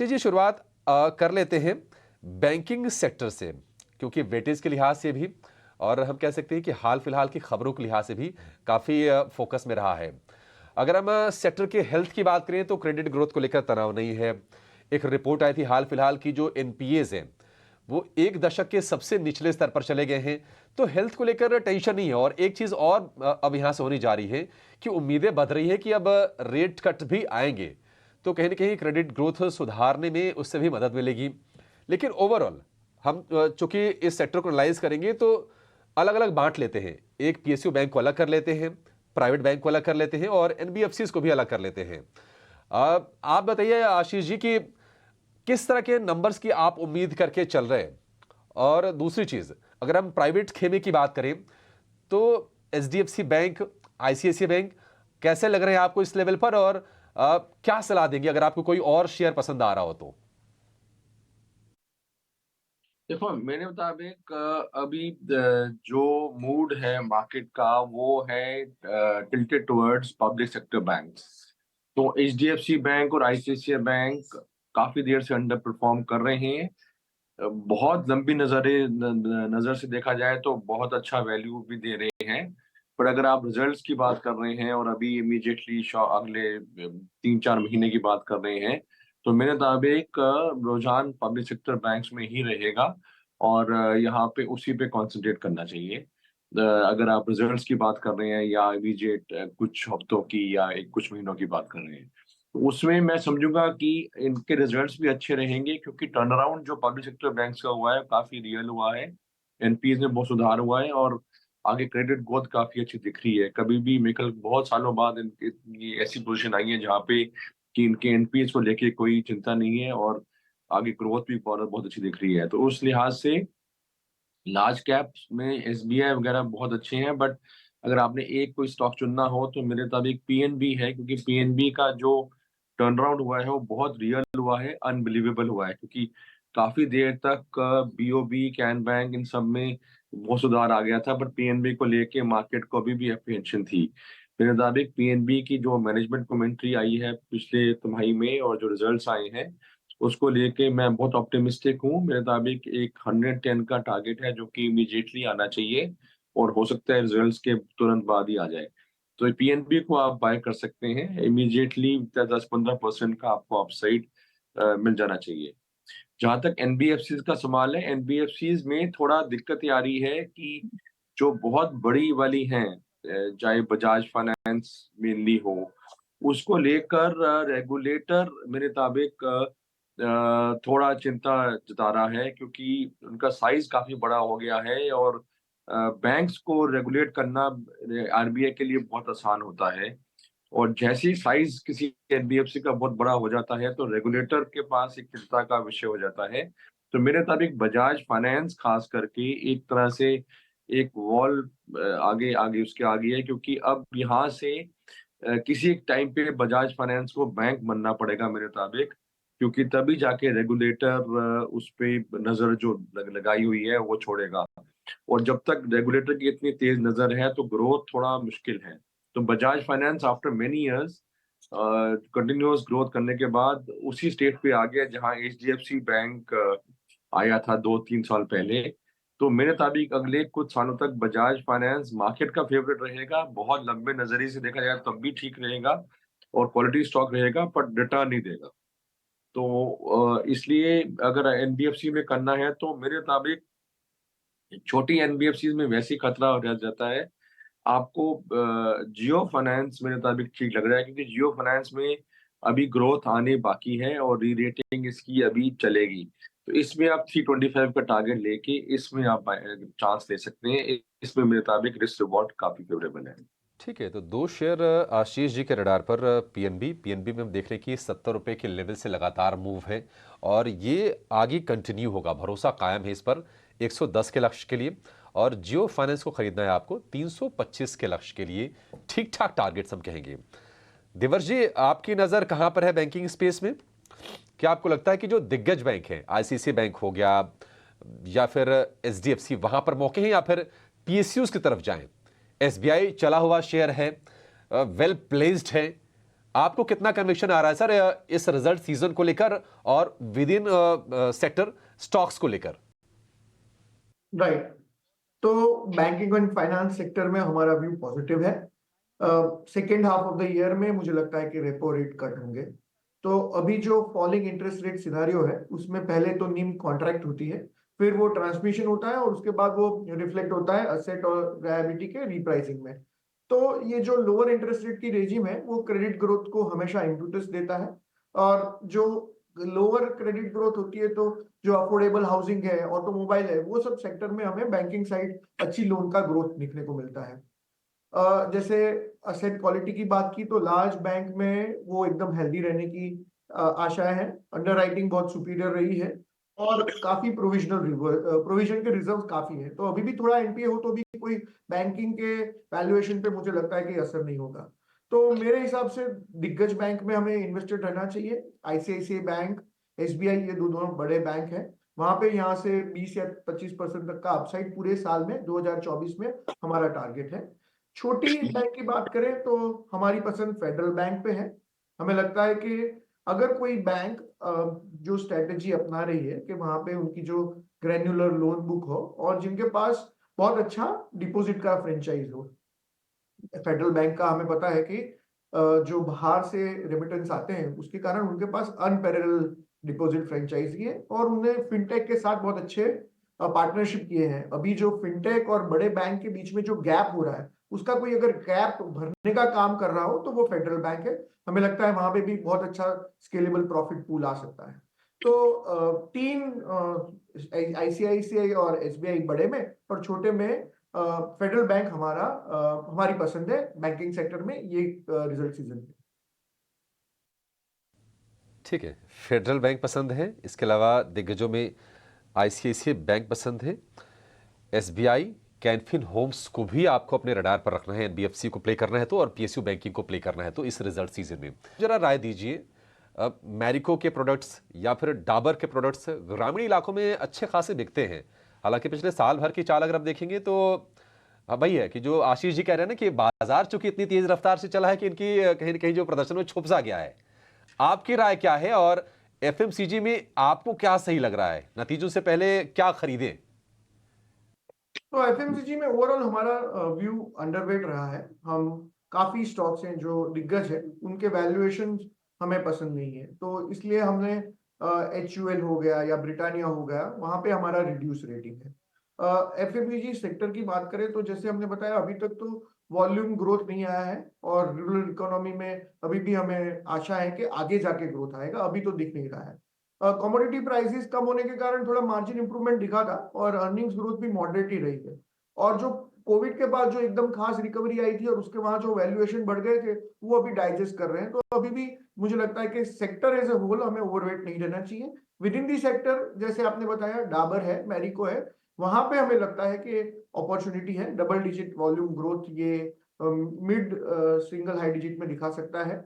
जी शुरुआत कर लेते हैं बैंकिंग सेक्टर से, क्योंकि वेटेज के लिहाज से भी और हम कह सकते हैं कि हाल फिलहाल की खबरों के लिहाज से भी काफ़ी फोकस में रहा है। अगर हम सेक्टर के हेल्थ की बात करें तो क्रेडिट ग्रोथ को लेकर तनाव नहीं है। एक रिपोर्ट आई थी हाल फिलहाल की, जो एनपीएज हैं वो एक दशक के सबसे निचले स्तर पर चले गए हैं। तो हेल्थ को लेकर टेंशन नहीं है। और एक चीज़ और अब यहाँ से होनी जा रही है कि उम्मीदें बढ़ रही है कि अब रेट कट भी आएंगे, तो कहीं ना कहीं क्रेडिट ग्रोथ सुधारने में उससे भी मदद मिलेगी। लेकिन ओवरऑल हम चूंकि इस सेक्टर को एनालाइज करेंगे तो अलग अलग बांट लेते हैं। एक पीएसयू बैंक को अलग कर लेते हैं, प्राइवेट बैंक को अलग कर लेते हैं और एनबीएफसी को भी अलग कर लेते हैं। आप बताइए आशीष जी कि किस तरह के नंबर्स की आप उम्मीद करके चल रहे हैं। और दूसरी चीज, अगर हम प्राइवेट खेमे की बात करें तो एचडीएफसी बैंक, आईसीआईसीआई बैंक कैसे लग रहे हैं आपको इस लेवल पर, और क्या सलाह देंगे अगर आपको कोई और शेयर पसंद आ रहा हो तो। देखो, मेरे मुताबिक अभी जो मूड है मार्केट का वो है tilted towards public sector banks. तो एचडीएफसी बैंक और आईसीआईसीआई बैंक काफी देर से अंडर परफॉर्म कर रहे हैं। बहुत लंबी नजर से देखा जाए तो बहुत अच्छा वैल्यू भी दे रहे हैं। पर अगर आप रिजल्ट्स की बात कर रहे हैं और अभी इमीडिएटली अगले 3-4 महीने की बात कर रहे हैं, तो मेरे मुताबिक रुझान पब्लिक सेक्टर बैंक्स में ही रहेगा और यहाँ पे उसी पे कंसंट्रेट करना चाहिए। अगर आप रिजल्ट्स की बात कर रहे हैं या इमीडिएट कुछ हफ्तों की या कुछ महीनों की बात कर रहे हैं, तो उसमें मैं समझूंगा कि इनके रिजल्ट्स भी अच्छे रहेंगे, क्योंकि टर्न अराउंड जो पब्लिक सेक्टर बैंक्स का हुआ है काफी रियल हुआ है। एनपीएस में बहुत सुधार हुआ है और आगे क्रेडिट ग्रोथ काफी अच्छी दिख रही है। कभी भी मेरे ख्याल बहुत सालों बाद इनकी ऐसी पोजीशन आई है जहाँ पे कि इनके एनपीएस को लेके कोई चिंता नहीं है और आगे ग्रोथ भी बहुत बहुत अच्छी दिख रही है। तो उस लिहाज से लार्ज कैप्स में एसबीआई वगैरह बहुत अच्छे हैं, बट अगर आपने एक कोई स्टॉक चुनना हो तो मेरे मुताबिक पीएनबी है, क्योंकि पीएनबी का जो टर्न अराउंड हुआ है वो बहुत रियल हुआ है, अनबिलीवेबल हुआ है। क्योंकि काफी देर तक बीओबी, कैन बैंक, इन सब में बहुत सुधार आ गया था, बट पीएनबी को लेके मार्केट को अभी भी अप्रीहेंशन थी। मेरे मुताबिक पीएनबी की जो मैनेजमेंट कमेंट्री आई है पिछले तिमाही में और जो रिजल्ट्स आए हैं उसको लेके मैं बहुत ऑप्टिमिस्टिक हूँ। मेरे मुताबिक एक 110 का टारगेट है जो कि इमीडिएटली आना चाहिए और हो सकता है रिजल्ट्स के तुरंत बाद ही आ जाए। तो पीएनबी को आप बाय कर सकते हैं इमीडिएटली। 10-15% का आपको अपसाइड मिल जाना चाहिए। जहाँ तक एनबीएफसीज का सवाल है, एनबीएफसीज में थोड़ा दिक्कत ये आ रही है कि जो बहुत बड़ी वाली हैं, चाहे बजाज फाइनेंस मेनली हो, उसको लेकर रेगुलेटर मेरे मुताबिक थोड़ा चिंता जता रहा है, क्योंकि उनका साइज काफी बड़ा हो गया है और बैंक्स को रेगुलेट करना आरबीआई के लिए बहुत आसान होता है। और जैसे ही साइज किसी एनबीएफसी का बहुत बड़ा हो जाता है तो रेगुलेटर के पास एक चिंता का विषय हो जाता है। तो मेरे मुताबिक बजाज फाइनेंस खास करके एक तरह से एक वॉल आगे आगे उसके आगे है, क्योंकि अब यहाँ से किसी एक टाइम पे बजाज फाइनेंस को बैंक बनना पड़ेगा मेरे मुताबिक, क्योंकि तभी जाके रेगुलेटर उस पे नजर जो लगाई हुई है वो छोड़ेगा। और जब तक रेगुलेटर की इतनी तेज नजर है तो ग्रोथ थोड़ा मुश्किल है। तो Bajaj finance after many years continuous growth करने के बाद उसी स्टेट पे आ गया जहां एचडीएफसी बैंक आया था 2-3 साल पहले। तो मेरे मुताबिक अगले कुछ सालों तक बजाज फाइनेंस मार्केट का फेवरेट रहेगा। बहुत लंबे नजरिए से देखा जाए तब भी ठीक रहेगा और क्वालिटी स्टॉक रहेगा, पर रिटर्न नहीं देगा। तो इसलिए अगर एनबीएफसी में करना है तो मेरे मुताबिक छोटी एनबीएफसी में वैसे ही खतरा रह जाता है। आपको जियो फाइनेंस मेरे मुताबिक ठीक लग रहा है, क्योंकि जियो फाइनेंस में अभी ग्रोथ आने बाकी है और री रेटिंग इसकी अभी चलेगी। तो इसमें आप 325 का टारगेट लेके इसमें आप चांस ले सकते हैं। इसमें मेरे मुताबिक रिस्क रिवॉर्ड काफी फेवरेबल है। ठीक है, तो दो शेयर आशीष जी के रडार पर। पीएनबी पीएनबी में हम देख रहे हैं कि 70 रुपए के लेवल से लगातार मूव है और ये आगे कंटिन्यू होगा, भरोसा कायम है इस पर 110 के लक्ष्य के लिए। और जियो फाइनेंस को खरीदना है आपको 325 के लक्ष्य के लिए। ठीक ठाक टारगेट्स हम कहेंगे। देवर्ष जी, आपकी नज़र कहाँ पर है बैंकिंग स्पेस में? क्या आपको लगता है कि जो दिग्गज बैंक है, आईसीआईसीआई बैंक हो गया या फिर एचडीएफसी, वहां पर मौके हैं, या फिर पीएसयूज की तरफ जाएं? एसबीआई चला हुआ शेयर है, वेल प्लेस्ड है। आपको कितना कन्विक्शन आ रहा है सर इस रिजल्ट सीजन को लेकर और विद इन सेक्टर स्टॉक्स को लेकर? राइट। तो बैंकिंग एंड फाइनेंस सेक्टर में हमारा व्यू पॉजिटिव है। Second half of the year में मुझे लगता है कि रेपो रेट कट होंगे। तो अभी जो फॉलिंग इंटरेस्ट रेट सिनारियो है उसमें पहले तो निम कॉन्ट्रैक्ट होती है, फिर वो ट्रांसमिशन होता है और उसके बाद वो रिफ्लेक्ट होता है असेट और लायबिलिटी के रीप्राइसिंग में। तो ये जो लोअर इंटरेस्ट रेट की रेजिम है वो क्रेडिट ग्रोथ को हमेशा इम्पीटस देता है, और जो लोअर क्रेडिट ग्रोथ होती है तो जो अफोर्डेबल हाउसिंग है, ऑटोमोबाइल है, वो सब सेक्टर में हमें बैंकिंग साइड अच्छी लोन का ग्रोथ दिखने को मिलता है। जैसे असेट क्वालिटी की बात की तो लार्ज बैंक में वो एकदम हेल्दी रहने की आशाएं हैं। अंडरराइटिंग बहुत सुपीरियर रही है और काफी प्रोविजन के रिजर्व काफी है। तो अभी भी थोड़ा एनपीए हो तो भी कोई बैंकिंग के वैल्यूएशन पे मुझे लगता है कि असर नहीं होगा। तो मेरे हिसाब से दिग्गज बैंक में हमें इन्वेस्टेड रहना चाहिए। आईसीआईसीआई बैंक, एसबीआई, ये दोनों बड़े बैंक हैं। वहां पे यहाँ से 20 या 25% तक का अपसाइड पूरे साल में 2024 में हमारा टारगेट है। छोटी बैंक की बात करें तो हमारी पसंद फेडरल बैंक पे है। हमें लगता है कि अगर कोई बैंक जो स्ट्रेटेजी अपना रही है कि वहां पे उनकी जो ग्रेन्युलर लोन बुक हो और जिनके पास बहुत अच्छा डिपॉजिट का फ्रेंचाइज हो। फेडरल बैंक का हमें पता है कि जो बाहर से रेमिटेंस आते हैं उसके कारण उनके पास अनपैरेलल डिपॉजिट फ्रेंचाइजी है और उन्हें फिनटेक के साथ बहुत अच्छे पार्टनरशिप किए हैं। अभी जो फिनटेक और बड़े बैंक के बीच में जो गैप हो रहा है उसका कोई अगर गैप भरने का काम कर रहा हो तो वो फेडरल बैंक है। हमें लगता है वहां पे भी बहुत अच्छा स्केलेबल प्रॉफिट पूल आ सकता है। तो तीन आईसीआईसीआई और एसबीआई बड़े में और छोटे में फेडरल बैंक हमारी पसंद है बैंकिंग सेक्टर में ये रिजल्ट सीजन में। ठीक है, फेडरल बैंक पसंद है, इसके अलावा दिग्गजों में आईसीआईसीआई बैंक पसंद है, एसबीआई, कैनफिन होम्स को भी आपको अपने रडार पर रखना है, एनबीएफसी को प्ले करना है तो, और पीएसयू बैंकिंग को प्ले करना है तो इस रिजल्ट सीजन में जरा राय दीजिए। मैरिको के प्रोडक्ट्स या फिर डाबर के प्रोडक्ट्स ग्रामीण इलाकों में अच्छे खासे बिकते हैं। हालांकि पिछले साल भर की चाल अगर आप देखेंगे तो वही है कि जो आशीष जी कह रहे हैं ना कि बाजार चूंकि इतनी तेज रफ्तार से चला है कि इनकी कहीं ना कहीं जो प्रदर्शन में छुप सा गया है। आपकी राय क्या है और एफएमसीजी में आपको क्या सही लग रहा है? नतीजों से पहले क्या खरीदें? तो एफएमसीजी में ओवरऑल हमारा व्यू अंडरवेट रहा है। हम काफी स्टॉक्स हैं जो दिग्गज है उनके वैल्यूएशन हमें पसंद नहीं है, तो इसलिए हमने एचयूएल हो गया या ब्रिटानिया हो गया वहां पे हमारा रिड्यूस रेटिंग है। एफएमसीजी सेक्टर की बात करें तो जैसे हमने बताया अभी तक तो वॉल्यूम ग्रोथ नहीं आया है और रूरल इकोनॉमी में अभी भी हमें आशा है कि आगे जाके ग्रोथ आएगा, अभी तो दिख नहीं रहा है। कमोडिटी प्राइसेस कम होने के कारण थोड़ा मार्जिन इंप्रूवमेंट दिखा था और अर्निंग्स ग्रोथ भी मॉडरेट ही रही है। और जो कोविड के बाद जो एकदम खास रिकवरी आई थी और उसके वहां जो वैल्यूएशन बढ़ गए थे वो अभी डाइजेस्ट कर रहे हैं। तो अभी भी मुझे लगता है कि सेक्टर एज ए होल हमें ओवरवेट नहीं रहना चाहिए। विद इन दी सेक्टर जैसे आपने बताया डाबर है, मैरिको है, वहां पे हमें लगता है कि अपॉर्चुनिटी है। डबल डिजिट वॉल्यूम ग्रोथ ये मिड सिंगल हाई डिजिट में दिखा सकता है।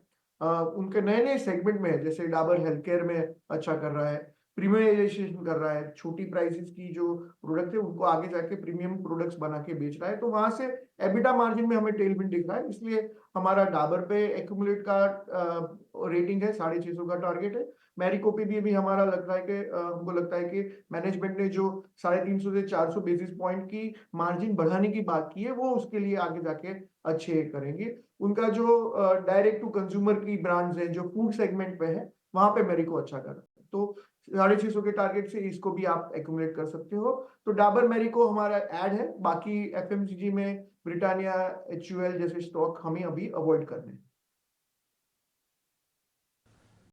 उनके नए नए सेगमेंट में है, जैसे डाबर हेल्थ केयर में अच्छा कर रहा है, प्रीमियमाइजेशन कर रहा है, छोटी प्राइसेस की जो प्रोडक्ट है उनको आगे जाके प्रीमियम प्रोडक्ट्स बना के बेच रहा है। तो वहां से एबिटा मार्जिन में हमें टेलविंड दिख रहा है, इसलिए हमारा डाबर पे एक्यूमुलेट का रेटिंग है 650 का टारगेट है। मैरिको पे भी अभी हमारा लग रहा है कि हमको लगता है कि मैनेजमेंट ने जो 350 से 400 बेसिस पॉइंट की मार्जिन बढ़ाने की बात की है वो उसके लिए आगे जाके अच्छे करेंगे। उनका जो डायरेक्ट टू कंज्यूमर की ब्रांड्स है जो फूड सेगमेंट पे है वहां पे मैरिको अच्छा कर रहा है। तो 650 के टारगेट से इसको भी आप एक्यूमुलेट कर सकते हो। तो डाबर मैरिको हमारा ऐड है, बाकी एफएमसीजी में ब्रिटानिया, एचयूएल जैसे स्टॉक हमें अभी अवॉइड करने हैं।